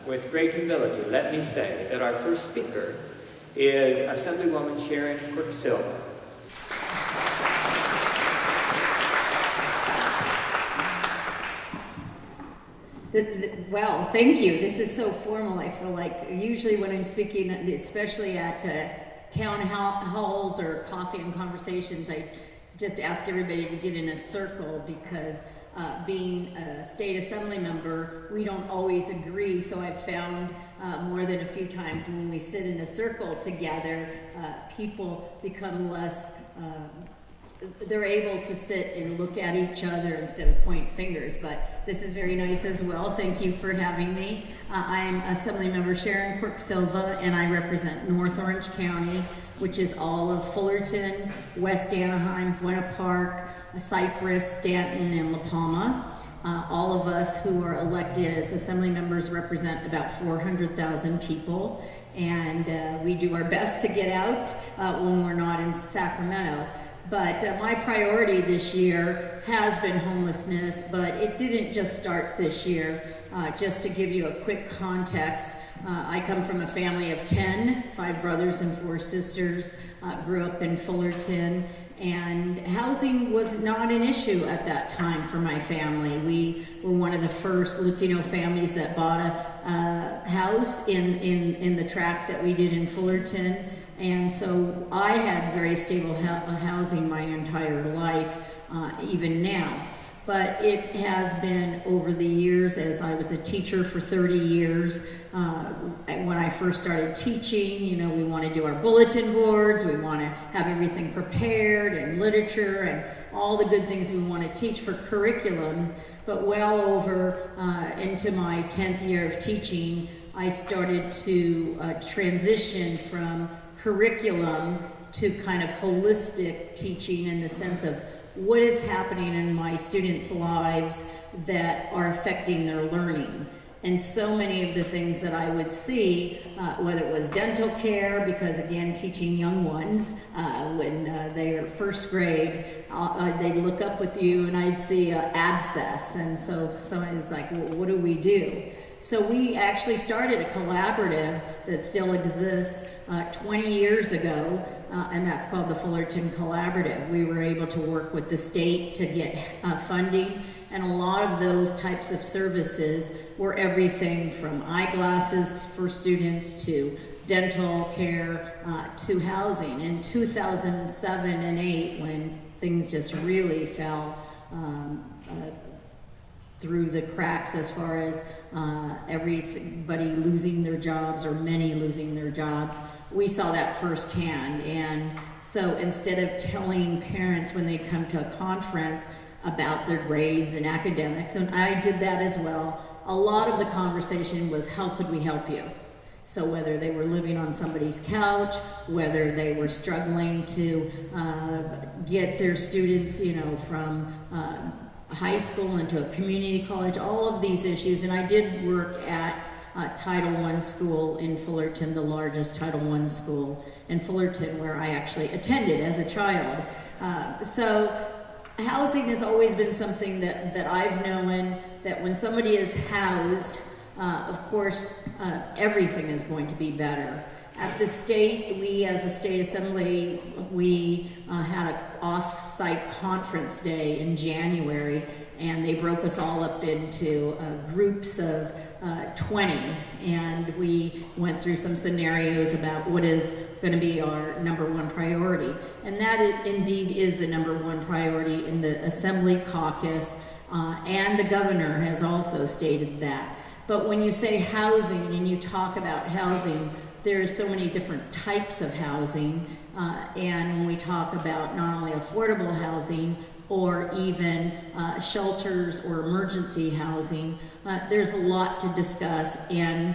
with great humility, let me say that our first speaker is Assemblywoman Sharon Quirk-Silva. Well, thank you. This is so formal. I feel like usually when I'm speaking, especially at town halls or coffee and conversations, I just ask everybody to get in a circle because being a state assembly member, we don't always agree. So I've found more than a few times when we sit in a circle together, people become less they're able to sit and look at each other instead of point fingers, but this is very nice as well. Thank you for having me. I'm Assemblymember Sharon Quirk-Silva, and I represent North Orange County, which is all of Fullerton, West Anaheim, Buena Park, Cypress, Stanton, and La Palma. All of us who are elected as assembly members represent about 400,000 people, and we do our best to get out when we're not in Sacramento. But my priority this year has been homelessness, but it didn't just start this year. Just to give you a quick context, I come from a family of 10, 5 brothers and 4 sisters, grew up in Fullerton, and housing was not an issue at that time for my family. We were one of the first Latino families that bought a house in the tract that we did in Fullerton. And so I had very stable housing my entire life, even now. But it has been over the years, as I was a teacher for 30 years. When I first started teaching, we want to do our bulletin boards, we want to have everything prepared, and literature, and all the good things we want to teach for curriculum. But well over into my 10th year of teaching, I started to transition from curriculum to kind of holistic teaching in the sense of what is happening in my students' lives that are affecting their learning. And so many of the things that I would see, whether it was dental care, because again, teaching young ones, when they are first grade, they'd look up with you and I'd see an abscess. And so somebody's like, well, what do we do? So we actually started a collaborative that still exists 20 years ago, and that's called the Fullerton Collaborative. We were able to work with the state to get funding, and a lot of those types of services were everything from eyeglasses for students to dental care to housing. In 2007 and 8, when things just really fell through the cracks as far as everybody losing their jobs or many losing their jobs, we saw that firsthand. And so instead of telling parents when they come to a conference about their grades and academics, and I did that as well, a lot of the conversation was, how could we help you? So whether they were living on somebody's couch, whether they were struggling to get their students, from high school into a community college, all of these issues. And I did work at Title I school in Fullerton, the largest Title I school in Fullerton, where I actually attended as a child. So housing has always been something that I've known that when somebody is housed, of course, everything is going to be better. At the state, we as a state assembly, we had an off-site conference day in January, and they broke us all up into groups of 20, and we went through some scenarios about what is going to be our #1 priority. And that indeed is the #1 priority in the Assembly caucus, and the governor has also stated that. But when you say housing and you talk about housing, there are so many different types of housing, and when we talk about not only affordable housing or even shelters or emergency housing, there's a lot to discuss. And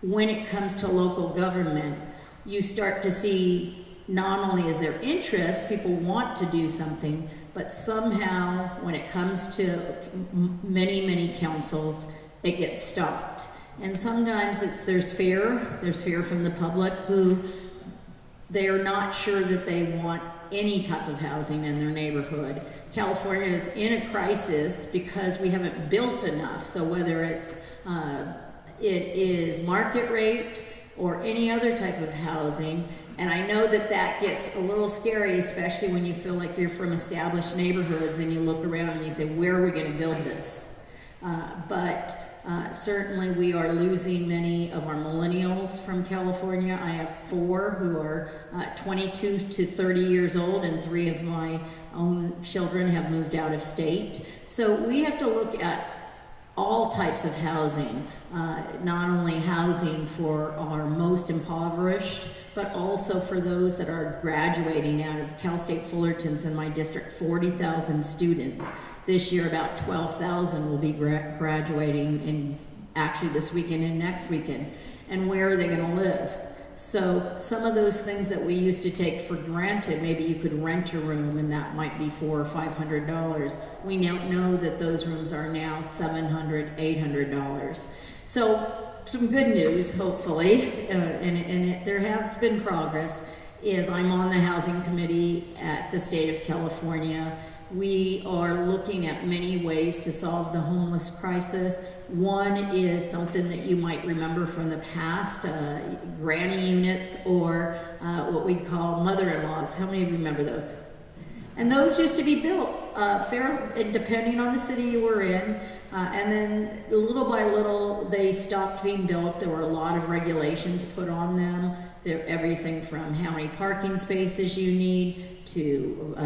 when it comes to local government, you start to see not only is there interest, people want to do something, but somehow when it comes to many councils, it gets stopped. And sometimes there's fear from the public who they are not sure that they want any type of housing in their neighborhood. California is in a crisis because we haven't built enough. So whether it's it is market rate, or any other type of housing. And I know that that gets a little scary, especially when you feel like you're from established neighborhoods and you look around and you say, where are we going to build this? But certainly we are losing many of our millennials from California. I have 4 who are 22 to 30 years old, and 3 of my own children have moved out of state. So we have to look at all types of housing, not only housing for our most impoverished, but also for those that are graduating out of Cal State Fullerton's in my district, 40,000 students. This year, about 12,000 will be graduating in actually this weekend and next weekend. And where are they going to live? So some of those things that we used to take for granted, maybe you could rent a room and that might be $400 or $500. We now know that those rooms are now $700, $800. So some good news, hopefully, there has been progress, is I'm on the housing committee at the state of California. We are looking at many ways to solve the homeless crisis. One is something that you might remember from the past, granny units, or what we call mother-in-laws. How many of you remember those? And those used to be built, depending on the city you were in, and then little by little they stopped being built. There were a lot of regulations put on them. They're everything from how many parking spaces you need to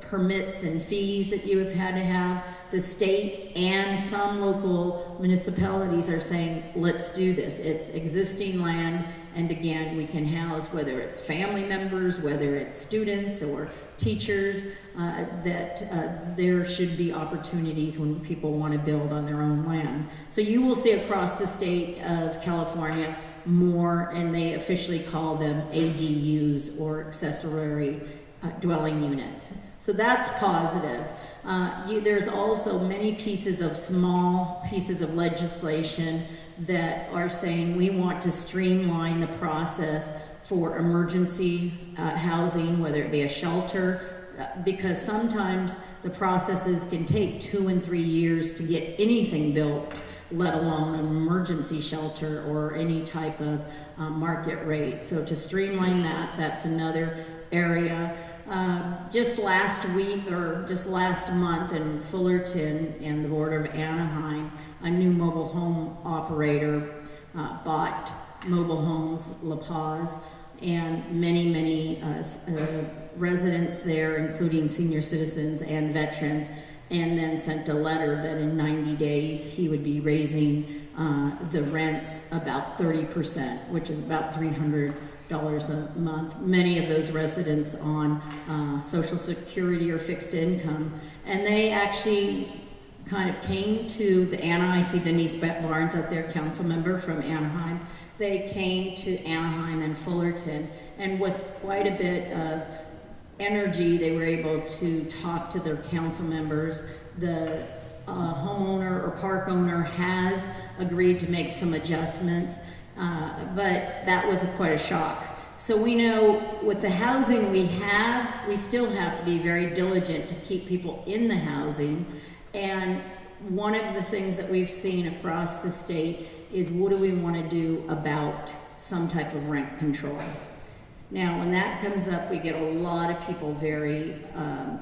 permits and fees that you have had to have. The state and some local municipalities are saying, let's do this. It's existing land, and again, we can house, whether it's family members, whether it's students or teachers, that there should be opportunities when people want to build on their own land. So you will see across the state of California more, and they officially call them ADUs, or accessory dwelling units. So that's positive. There's also many small pieces of legislation that are saying we want to streamline the process for emergency housing, whether it be a shelter, because sometimes the processes can take 2 and 3 years to get anything built, let alone an emergency shelter or any type of market rate. So to streamline that, that's another area. Just last week, or just last month, in Fullerton and the border of Anaheim, a new mobile home operator bought mobile homes, La Paz, and many residents there, including senior citizens and veterans, and then sent a letter that in 90 days he would be raising the rents about 30%, which is about $300 a month. Many of those residents on Social Security or fixed income, and they actually kind of came to the Anaheim. I see Denise Barnes out there, council member from Anaheim. They came to Anaheim and Fullerton, and with quite a bit of energy, they were able to talk to their council members. The homeowner or park owner has agreed to make some adjustments. But that was quite a shock. So we know with the housing we have, we still have to be very diligent to keep people in the housing. And one of the things that we've seen across the state is, what do we want to do about some type of rent control? Now, when that comes up, we get a lot of people very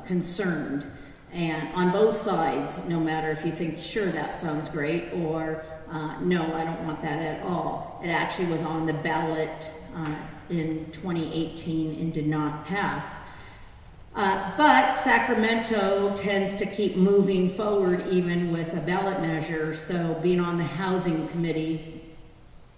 concerned. And on both sides, no matter if you think, sure, that sounds great, or no, I don't want that at all. It actually was on the ballot in 2018 and did not pass. But Sacramento tends to keep moving forward even with a ballot measure. So being on the housing committee,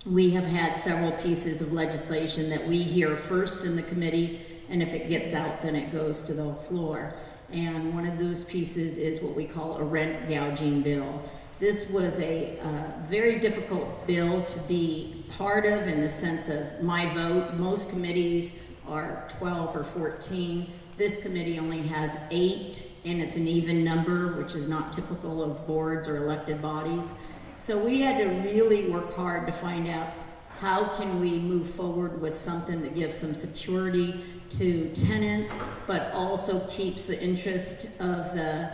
we have had several pieces of legislation that we hear first in the committee, and if it gets out, then it goes to the floor. And one of those pieces is what we call a rent gouging bill. This was a very difficult bill to be part of, in the sense of my vote. Most committees are 12 or 14. This committee only has 8, and it's an even number, which is not typical of boards or elected bodies. So we had to really work hard to find out, how can we move forward with something that gives some security to tenants, but also keeps the interest of the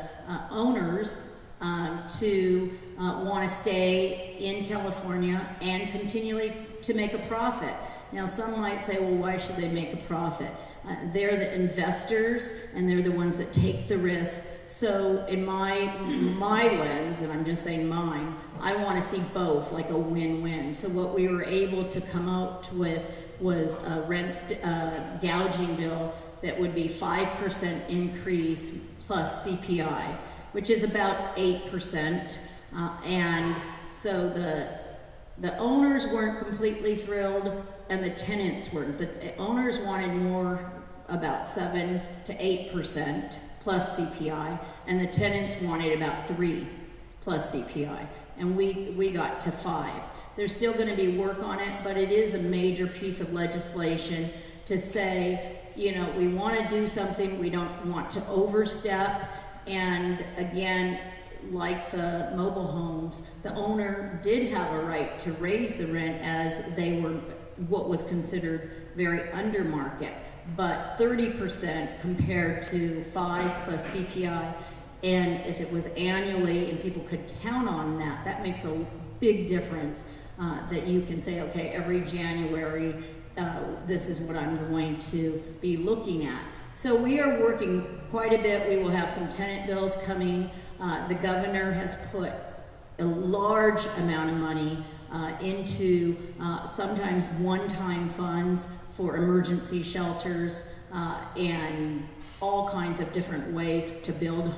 owners to want to stay in California and continually to make a profit. Now, some might say, well, why should they make a profit? They're the investors, and they're the ones that take the risk. So in my lens, and I'm just saying mine, I want to see both, like a win-win. So what we were able to come out with was a rent gouging bill that would be 5% increase plus CPI, which is about 8%. And so the owners weren't completely thrilled, and the tenants weren't. The owners wanted more, about 7 to 8% plus CPI, and the tenants wanted about 3 plus CPI, and we got to 5. There's still going to be work on it, but it is a major piece of legislation to say, you know, we want to do something, we don't want to overstep, and again, like the mobile homes, the owner did have a right to raise the rent as they were what was considered very under market, but 30% compared to 5 plus CPI, and if it was annually and people could count on that, that makes a big difference, that you can say, okay, every January, this is what I'm going to be looking at. So we are working quite a bit. We will have some tenant bills coming. The governor has put a large amount of money into sometimes one-time funds for emergency shelters and all kinds of different ways to build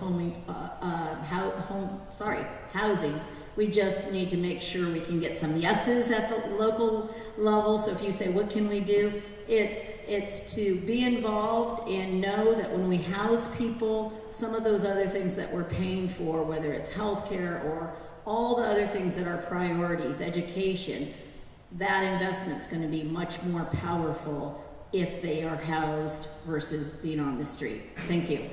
housing. We just need to make sure we can get some yeses at the local level. So if you say, what can we do? It's to be involved and know that when we house people, some of those other things that we're paying for, whether it's healthcare or all the other things that are priorities, education, that investment's going to be much more powerful if they are housed versus being on the street. Thank you.